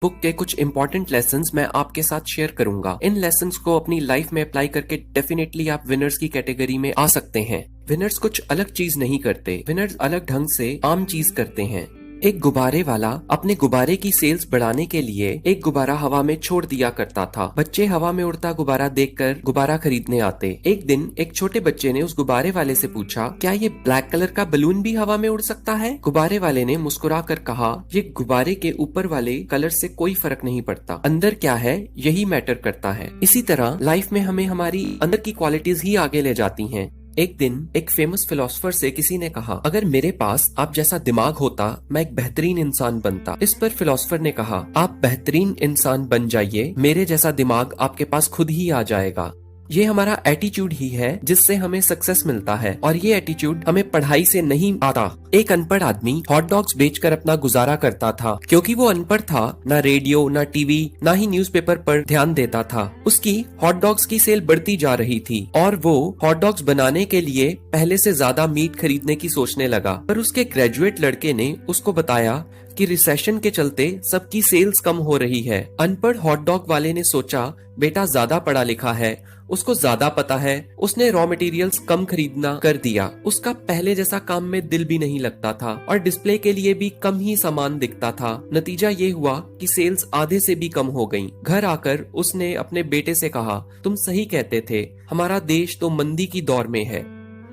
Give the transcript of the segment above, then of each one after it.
Book के कुछ important lessons मैं आपके साथ शेयर करूंगा। इन लेसन्स को अपनी लाइफ में अप्लाई करके डेफिनेटली आप विनर्स की कैटेगरी में आ सकते हैं। विनर्स कुछ अलग चीज नहीं करते, विनर्स अलग ढंग से आम चीज करते हैं। एक गुब्बारे वाला अपने गुब्बारे की सेल्स बढ़ाने के लिए एक गुब्बारा हवा में छोड़ दिया करता था। बच्चे हवा में उड़ता गुब्बारा देखकर गुब्बारा खरीदने आते। एक दिन एक छोटे बच्चे ने उस गुब्बारे वाले से पूछा, क्या ये ब्लैक कलर का बलून भी हवा में उड़ सकता है? गुब्बारे वाले ने मुस्कुरा कर कहा, ये गुब्बारे के ऊपर वाले कलर से कोई फर्क नहीं पड़ता, अंदर क्या है यही मैटर करता है। इसी तरह लाइफ में हमें हमारी अंदर की क्वालिटीज ही आगे ले जाती हैं। एक दिन एक फेमस फिलोसोफर से किसी ने कहा, अगर मेरे पास आप जैसा दिमाग होता मैं एक बेहतरीन इंसान बनता। इस पर फिलोसोफर ने कहा, आप बेहतरीन इंसान बन जाइए, मेरे जैसा दिमाग आपके पास खुद ही आ जाएगा। ये हमारा एटीट्यूड ही है जिससे हमें सक्सेस मिलता है, और ये एटीट्यूड हमें पढ़ाई से नहीं आता। एक अनपढ़ आदमी हॉट डॉग्स बेचकर अपना गुजारा करता था। क्योंकि वो अनपढ़ था, ना रेडियो ना टीवी ना ही न्यूज़पेपर पर ध्यान देता था। उसकी हॉट डॉग्स की सेल बढ़ती जा रही थी और वो हॉट डॉग्स बनाने के लिए पहले से ज्यादा मीट खरीदने की सोचने लगा। पर उसके ग्रेजुएट लड़के ने उसको बताया कि रिसेशन के चलते सबकी सेल्स कम हो रही है। अनपढ़ हॉट डॉग वाले ने सोचा, बेटा ज्यादा पढ़ा लिखा है, उसको ज्यादा पता है। उसने रॉ मटेरियल्स कम खरीदना कर दिया। उसका पहले जैसा काम में दिल भी नहीं लगता था और डिस्प्ले के लिए भी कम ही सामान दिखता था। नतीजा ये हुआ कि सेल्स आधे से भी कम हो गईं। घर आकर उसने अपने बेटे से कहा, तुम सही कहते थे, हमारा देश तो मंदी की दौर में है।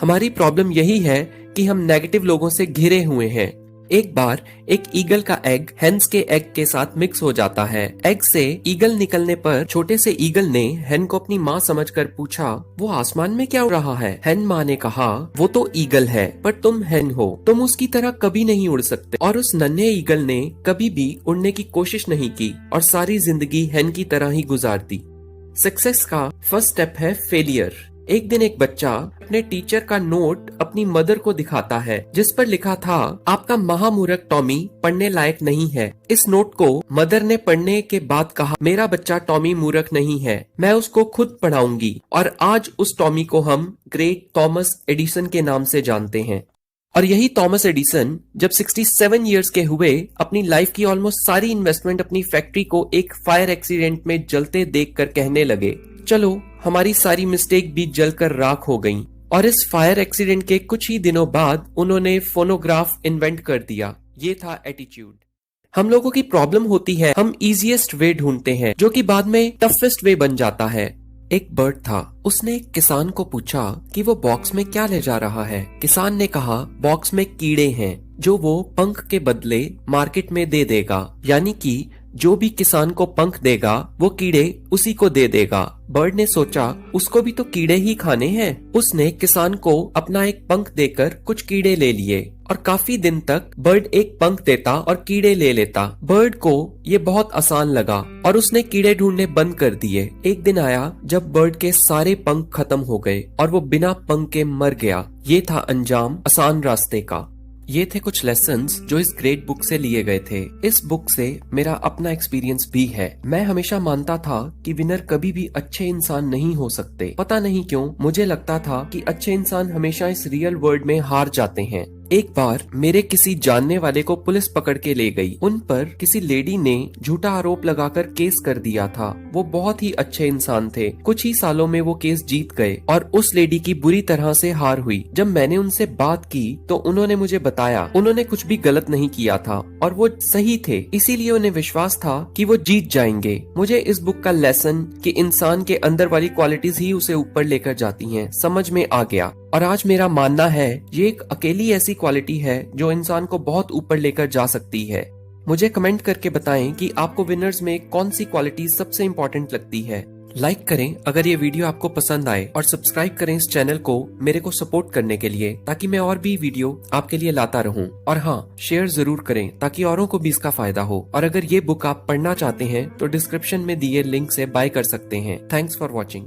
हमारी प्रॉब्लम यही है कि हम नेगेटिव लोगों से घिरे हुए हैं। एक बार एक ईगल का एग हेन्स के एग के साथ मिक्स हो जाता है। एग से ईगल निकलने पर छोटे से ईगल ने हेन को अपनी माँ समझकर पूछा, वो आसमान में क्या उड़ रहा है? हेन माँ ने कहा, वो तो ईगल है पर तुम हेन हो, तुम उसकी तरह कभी नहीं उड़ सकते। और उस नन्हे ईगल ने कभी भी उड़ने की कोशिश नहीं की और सारी जिंदगी हेन की तरह ही गुजार दी। सक्सेस का फर्स्ट स्टेप है फेलियर। एक दिन एक बच्चा अपने टीचर का नोट अपनी मदर को दिखाता है, जिस पर लिखा था, आपका महामूर्ख टॉमी पढ़ने लायक नहीं है। इस नोट को मदर ने पढ़ने के बाद कहा, मेरा बच्चा टॉमी मूर्ख नहीं है, मैं उसको खुद पढ़ाऊंगी। और आज उस टॉमी को हम ग्रेट थॉमस एडिसन के नाम से जानते हैं। और यही थॉमस एडिसन जब 67 इयर्स के हुए, अपनी लाइफ की ऑलमोस्ट सारी इन्वेस्टमेंट अपनी फैक्ट्री को एक फायर एक्सीडेंट में जलते देखकर कहने लगे, चलो हमारी सारी मिस्टेक भी जलकर राख हो गईं। और इस फायर एक्सीडेंट के कुछ ही दिनों बाद उन्होंने फोनोग्राफ इन्वेंट कर दिया। ये था एटीट्यूड। हम लोगों की प्रॉब्लम होती है, हम इजीएस्ट वे ढूंढते हैं जो कि बाद में टफेस्ट वे बन जाता है। एक बर्ड था, उसने एक किसान को पूछा कि वो बॉक्स में क्या ले जा रहा है। किसान ने कहा, बॉक्स में कीड़े हैं जो वो पंख के बदले मार्केट में दे देगा, यानी कि जो भी किसान को पंख देगा वो कीड़े उसी को दे देगा। बर्ड ने सोचा, उसको भी तो कीड़े ही खाने हैं। उसने किसान को अपना एक पंख देकर कुछ कीड़े ले लिए और काफी दिन तक बर्ड एक पंख देता और कीड़े ले लेता। बर्ड को ये बहुत आसान लगा और उसने कीड़े ढूंढने बंद कर दिए। एक दिन आया जब बर्ड के सारे पंख खत्म हो गए और वो बिना पंख के मर गया। ये था अंजाम आसान रास्ते का। ये थे कुछ लेसन्स जो इस ग्रेट बुक से लिए गए थे। इस बुक से मेरा अपना एक्सपीरियंस भी है। मैं हमेशा मानता था कि विनर कभी भी अच्छे इंसान नहीं हो सकते। पता नहीं क्यों मुझे लगता था कि अच्छे इंसान हमेशा इस रियल वर्ल्ड में हार जाते हैं। एक बार मेरे किसी जानने वाले को पुलिस पकड़ के ले गई। उन पर किसी लेडी ने झूठा आरोप लगाकर केस कर दिया था। वो बहुत ही अच्छे इंसान थे। कुछ ही सालों में वो केस जीत गए और उस लेडी की बुरी तरह से हार हुई। जब मैंने उनसे बात की तो उन्होंने मुझे बताया उन्होंने कुछ भी गलत नहीं किया था और वो सही थे, इसीलिए उन्हें विश्वास था कि वो जीत जाएंगे। मुझे इस बुक का लेसन कि इंसान के अंदर वाली क्वालिटीज ही उसे ऊपर लेकर जाती हैं समझ में आ गया। और आज मेरा मानना है ये एक अकेली ऐसी क्वालिटी है जो इंसान को बहुत ऊपर लेकर जा सकती है। मुझे कमेंट करके बताएं कि आपको विनर्स में कौन सी क्वालिटी सबसे इम्पोर्टेंट लगती है। लाइक करें अगर ये वीडियो आपको पसंद आए और सब्सक्राइब करें इस चैनल को मेरे को सपोर्ट करने के लिए, ताकि मैं और भी वीडियो आपके लिए लाता रहूं। और हाँ, शेयर जरूर करें ताकि औरों को भी इसका फायदा हो। और अगर ये बुक आप पढ़ना चाहते हैं तो डिस्क्रिप्शन में दिए लिंक से बाय कर सकते हैं। Thanks for watching.